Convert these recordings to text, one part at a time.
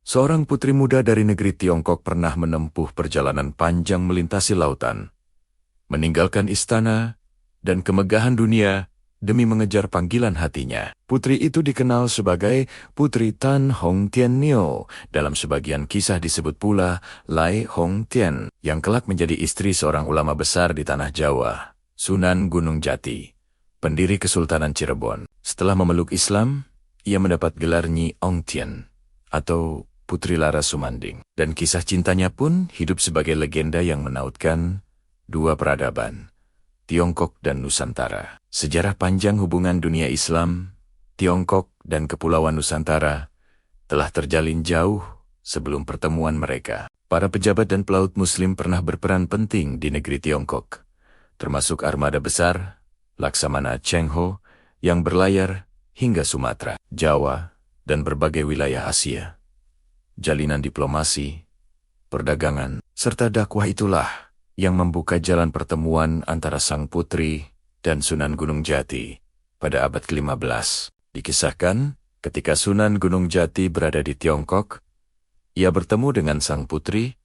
Seorang putri muda dari negeri Tiongkok pernah menempuh perjalanan panjang melintasi lautan, meninggalkan istana dan kemegahan dunia demi mengejar panggilan hatinya. Putri itu dikenal sebagai Putri Tan Hong Tien Nio. Dalam sebagian kisah disebut pula Lai Hong Tien, yang kelak menjadi istri seorang ulama besar di tanah Jawa, Sunan Gunung Jati, pendiri Kesultanan Cirebon. Setelah memeluk Islam, ia mendapat gelar Nyi Ong Tien, atau Putri Laras Sumanding. Dan kisah cintanya pun hidup sebagai legenda yang menautkan dua peradaban, Tiongkok dan Nusantara. Sejarah panjang hubungan dunia Islam, Tiongkok dan Kepulauan Nusantara telah terjalin jauh sebelum pertemuan mereka. Para pejabat dan pelaut Muslim pernah berperan penting di negeri Tiongkok, termasuk armada besar Laksamana Cheng Ho yang berlayar hingga Sumatera, Jawa, dan berbagai wilayah Asia. Jalinan diplomasi, perdagangan, serta dakwah itulah yang membuka jalan pertemuan antara sang putri dan Sunan Gunung Jati pada abad ke-15. Dikisahkan, ketika Sunan Gunung Jati berada di Tiongkok, ia bertemu dengan sang putri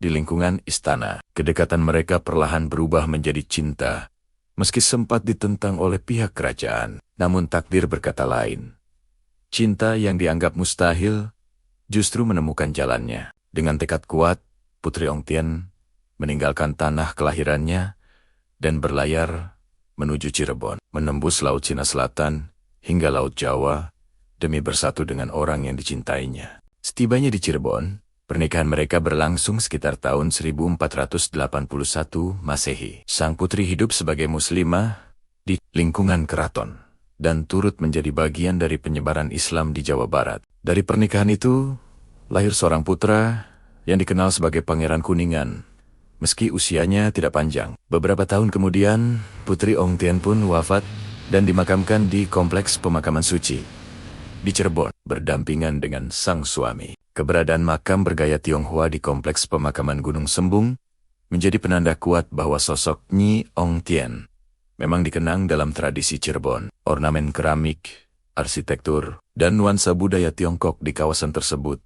di lingkungan istana. Kedekatan mereka perlahan berubah menjadi cinta, meski sempat ditentang oleh pihak kerajaan. Namun takdir berkata lain. Cinta yang dianggap mustahil justru menemukan jalannya. Dengan tekad kuat, Putri Ong Tien meninggalkan tanah kelahirannya dan berlayar menuju Cirebon, menembus Laut Cina Selatan hingga Laut Jawa demi bersatu dengan orang yang dicintainya. Setibanya di Cirebon, pernikahan mereka berlangsung sekitar tahun 1481 Masehi. Sang putri hidup sebagai muslimah di lingkungan keraton dan turut menjadi bagian dari penyebaran Islam di Jawa Barat. Dari pernikahan itu, lahir seorang putra yang dikenal sebagai Pangeran Kuningan, meski usianya tidak panjang. Beberapa tahun kemudian, Putri Ong Tien pun wafat dan dimakamkan di Kompleks Pemakaman Suci di Cirebon, berdampingan dengan sang suami. Keberadaan makam bergaya Tionghoa di Kompleks Pemakaman Gunung Sembung menjadi penanda kuat bahwa sosok Nyi Ong Tien memang dikenang dalam tradisi Cirebon. Ornamen keramik, arsitektur, dan nuansa budaya Tiongkok di kawasan tersebut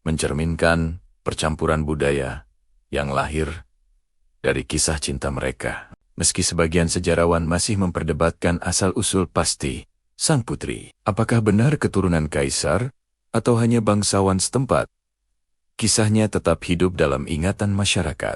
mencerminkan percampuran budaya yang lahir dari kisah cinta mereka. Meski sebagian sejarawan masih memperdebatkan asal-usul pasti sang putri, apakah benar keturunan kaisar atau hanya bangsawan setempat, kisahnya tetap hidup dalam ingatan masyarakat.